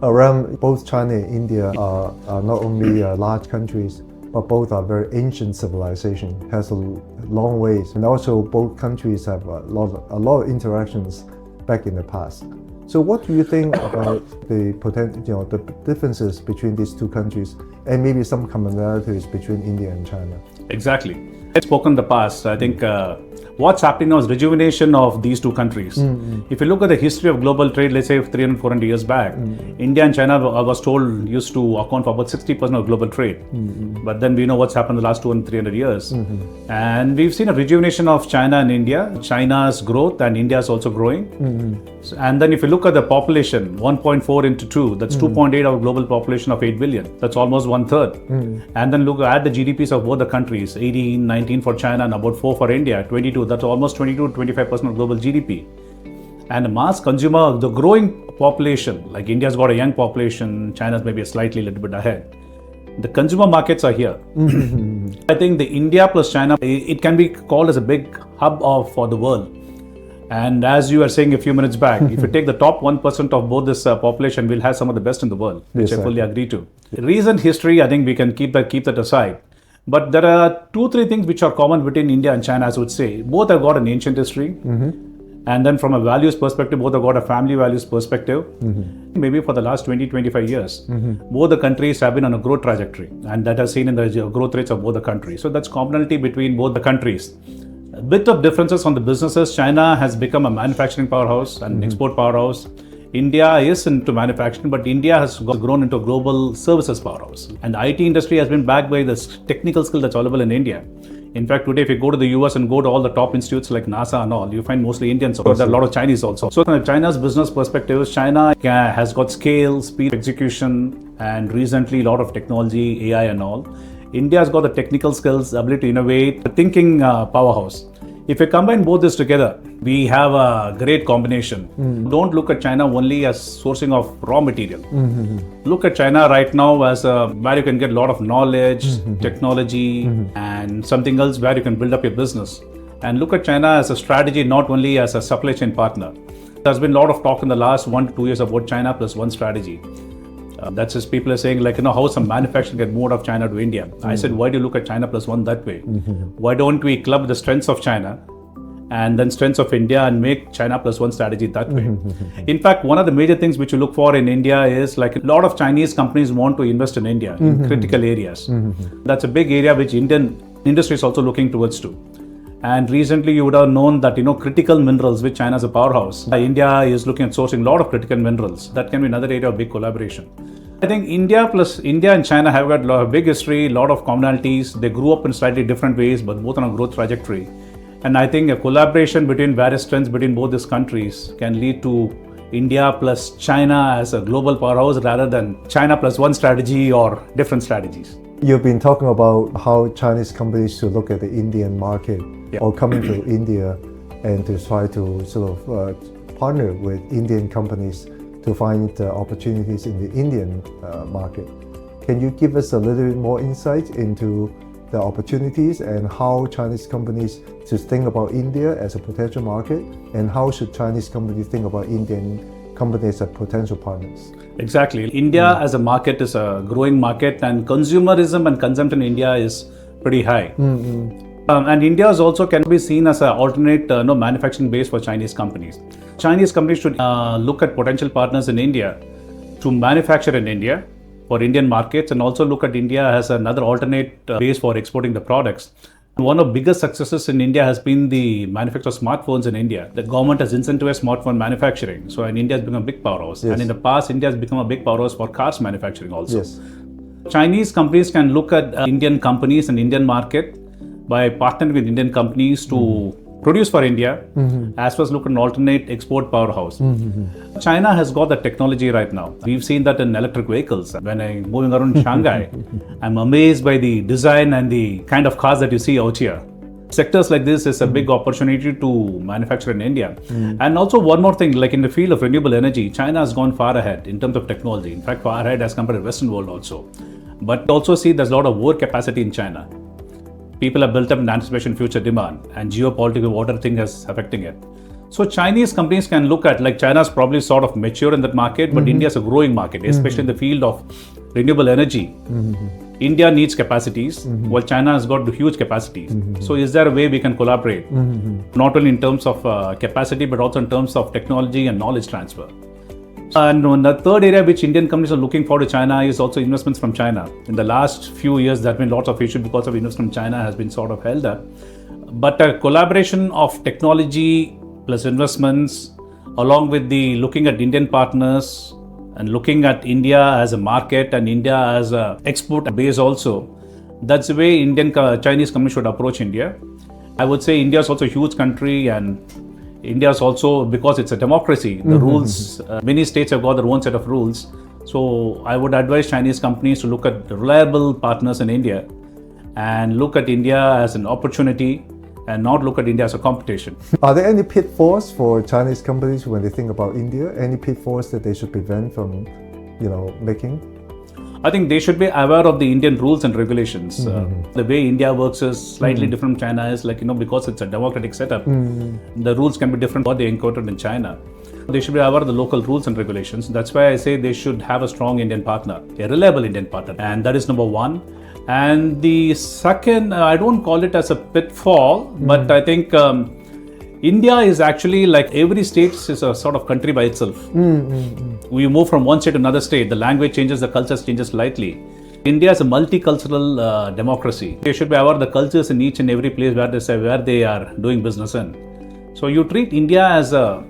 Around both China and India are not only large countries, but both are very ancient civilization, has a long ways, and also both countries have a lot of interactions back in the past. So what do you think about the potential, the differences between these two countries, and maybe some commonalities between India and China? Exactly. I've spoken in the past. I think what's happening now is rejuvenation of these two countries. If you look at the history of global trade, let's say 300, 400 years back, India and China, I was told, used to account for about 60% of global trade. But then we know what's happened in the last 200, 300 years. And we've seen a rejuvenation of China and India. China's growth and India is also growing. And then if you look at the population, 1.4 into 2, that's 2.8 of global population of 8 billion. That's almost 1/3. And then look at the GDPs of both the countries, 18, 19 for China and about 4 for India, 22. That's almost 22 to 25% of global GDP. And the mass consumer, the growing population, like India's got a young population, China's maybe a slightly little bit ahead. The consumer markets are here. I think the India plus China, it can be called as a big hub for the world. And as you were saying a few minutes back, if you take the top 1% of both this population, we'll have some of the best in the world, which I fully agree to. Recent history, I think we can keep that aside. But there are 2-3 things which are common between India and China, as I would say. Both have got an ancient history. And then from a values perspective, both have got a family values perspective. Maybe for the last 20-25 years, both the countries have been on a growth trajectory. And that has seen in the growth rates of both the countries. So that's commonality between both the countries. A bit of differences on the businesses. China has become a manufacturing powerhouse and export powerhouse. India is into manufacturing, but India has grown into a global services powerhouse. And the IT industry has been backed by the technical skill that's available in India. In fact, today, if you go to the US and go to all the top institutes like NASA and all, you find mostly Indians, but there are a lot of Chinese also. So from China's business perspective, China has got scale, speed, execution, and recently a lot of technology, AI and all. India has got the technical skills, ability to innovate, the thinking powerhouse. If you combine both this together, we have a great combination. Don't look at China only as sourcing of raw material. Look at China right now as where you can get a lot of knowledge, technology, and something else where you can build up your business. And look at China as a strategy, not only as a supply chain partner. There's been a lot of talk in the last 1 to 2 years about China plus one strategy. That's just people are saying, like, how some manufacturing get moved of China to India. I said, why do you look at China plus one that way? Why don't we club the strengths of China and then strengths of India and make China plus one strategy that way? In fact, one of the major things which you look for in India is, like, a lot of Chinese companies want to invest in India in critical areas. That's a big area which Indian industry is also looking towards too. And recently you would have known that, critical minerals, which China is a powerhouse. India is looking at sourcing a lot of critical minerals. That can be another area of big collaboration. I think India and China have got a big history, a lot of commonalities. They grew up in slightly different ways, but both on a growth trajectory. And I think a collaboration between various strengths between both these countries can lead to India plus China as a global powerhouse rather than China plus one strategy or different strategies. You've been talking about how Chinese companies should look at the Indian market or coming to India and to try to sort of partner with Indian companies to find opportunities in the Indian market. Can you give us a little bit more insight into the opportunities and how Chinese companies should think about India as a potential market, and how should Chinese companies think about Indian companies as potential partners? Exactly. India as a market is a growing market, and consumerism and consumption in India is pretty high. And India is also can be seen as an alternate manufacturing base for Chinese companies. Chinese companies should look at potential partners in India to manufacture in India for Indian markets, and also look at India as another alternate base for exporting the products. One of the biggest successes in India has been the manufacture of smartphones in India. The government has incentivized smartphone manufacturing. So India has become a big powerhouse. And in the past, India has become a big powerhouse for cars manufacturing also. Chinese companies can look at Indian companies and Indian market by partnering with Indian companies to produce for India, as well as look at an alternate export powerhouse. China has got the technology right now. We've seen that in electric vehicles. When I'm moving around Shanghai, I'm amazed by the design and the kind of cars that you see out here. Sectors like this is a big opportunity to manufacture in India. And also one more thing, like in the field of renewable energy, China has gone far ahead in terms of technology. In fact, far ahead as compared to the Western world also. But also see there's a lot of overcapacity in China. People have built up in anticipation future demand, and geopolitical water thing is affecting it. So Chinese companies can look at, like China's probably sort of mature in that market, but India's a growing market, especially in the field of renewable energy. India needs capacities, while China has got huge capacities. So is there a way we can collaborate? Not only in terms of capacity, but also in terms of technology and knowledge transfer. And the third area which Indian companies are looking for to China is also investments from China. In the last few years, there have been lots of issues because of investment from China has been sort of held up. But a collaboration of technology plus investments, along with the looking at Indian partners and looking at India as a market and India as a export base also, that's the way Chinese companies should approach India. I would say India is also a huge country, and India is also, because it's a democracy, the rules, many states have got their own set of rules. So I would advise Chinese companies to look at reliable partners in India and look at India as an opportunity and not look at India as a competition. Are there any pitfalls for Chinese companies when they think about India? Any pitfalls that they should prevent from, making? I think they should be aware of the Indian rules and regulations. The way India works is slightly different from China, is because it's a democratic setup. The rules can be different what they encountered in China. They should be aware of the local rules and regulations. That's why I say they should have a strong Indian partner, a reliable Indian partner. And that is number one. And the second, I don't call it as a pitfall, but I think India is actually like every state is a sort of country by itself. We move from one state to another state, the language changes, the cultures changes slightly. India is a multicultural democracy. They should be aware of the cultures in each and every place where they are doing business in. So you treat India as a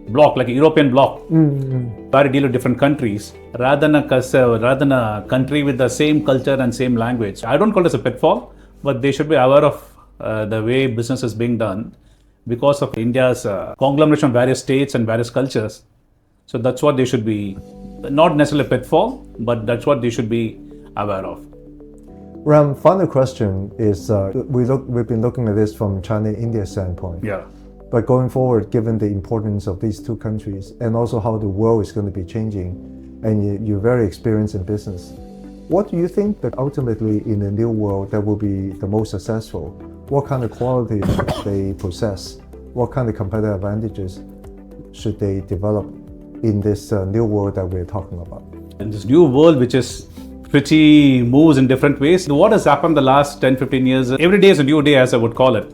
block, like a European block, where you deal with different countries, rather than a country with the same culture and same language. I don't call it as a pitfall, but they should be aware of the way business is being done because of India's conglomeration of various states and various cultures. So that's what they should be, not necessarily a pitfall, but that's what they should be aware of. Ram, final question is, we've been looking at this from China-India standpoint. Yeah. But going forward, given the importance of these two countries and also how the world is going to be changing, and you're very experienced in business, what do you think that ultimately in the new world that will be the most successful? What kind of qualities they possess? What kind of competitive advantages should they develop in this new world that we're talking about? In this new world, which is pretty moves in different ways, what has happened the last 10-15 years, every day is a new day, as I would call it.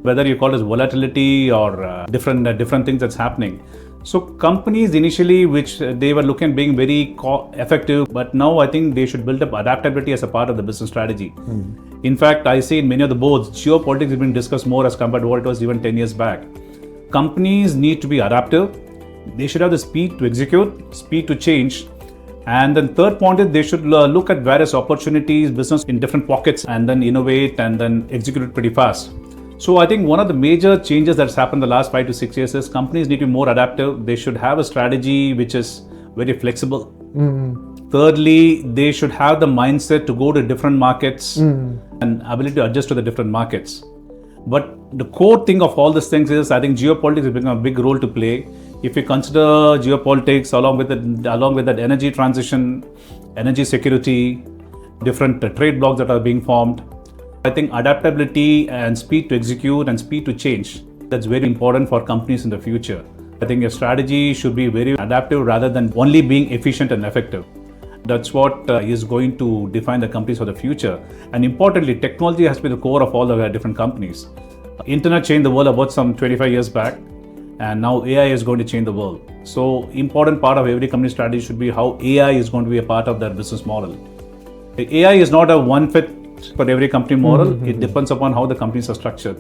Whether you call it volatility or different things that's happening. So companies initially, which they were looking at being very effective, but now I think they should build up adaptability as a part of the business strategy. In fact, I see in many of the boards, geopolitics has been discussed more as compared to what it was even 10 years back. Companies need to be adaptive. They should have the speed to execute, speed to change. And then third point is they should look at various opportunities, business in different pockets, and then innovate and then execute it pretty fast. So I think one of the major changes that's happened the last 5 to 6 years is companies need to be more adaptive. They should have a strategy which is very flexible. Thirdly, they should have the mindset to go to different markets and ability to adjust to the different markets. But the core thing of all these things is I think geopolitics is playing a big role to play. If you consider geopolitics along with that energy transition, energy security, different trade blocs that are being formed, I think adaptability and speed to execute and speed to change, that's very important for companies in the future. I think your strategy should be very adaptive rather than only being efficient and effective. That's what is going to define the companies for the future. And importantly, technology has to be the core of all the different companies. Internet changed the world about some 25 years back, and now AI is going to change the world. So important part of every company strategy should be how AI is going to be a part of their business model. AI is not a one fit for every company model. It depends upon how the companies are structured.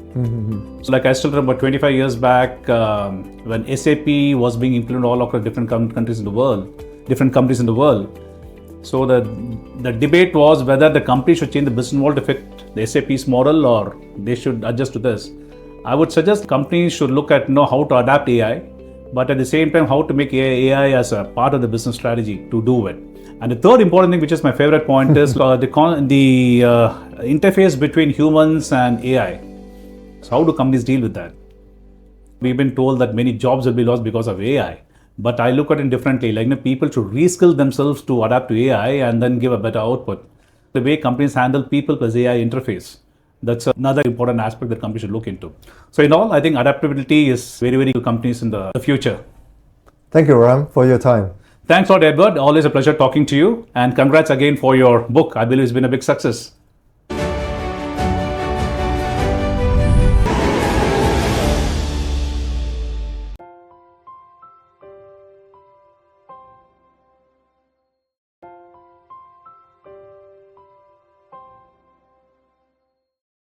So like I still remember 25 years back when SAP was being implemented all across different countries in the world. So the debate was whether the company should change the business model to fit the SAP's model or they should adjust to this. I would suggest companies should look at how to adapt AI, but at the same time how to make AI as a part of the business strategy to do it. And the third important thing, which is my favorite point, is the interface between humans and AI. So how do companies deal with that? We've been told that many jobs will be lost because of AI. But I look at it differently. People should reskill themselves to adapt to AI and then give a better output. The way companies handle people plus AI interface. That's another important aspect that companies should look into. So in all, I think adaptability is very, very good companies in the future. Thank you, Ram, for your time. Thanks a lot, Edward. Always a pleasure talking to you. And congrats again for your book. I believe it's been a big success.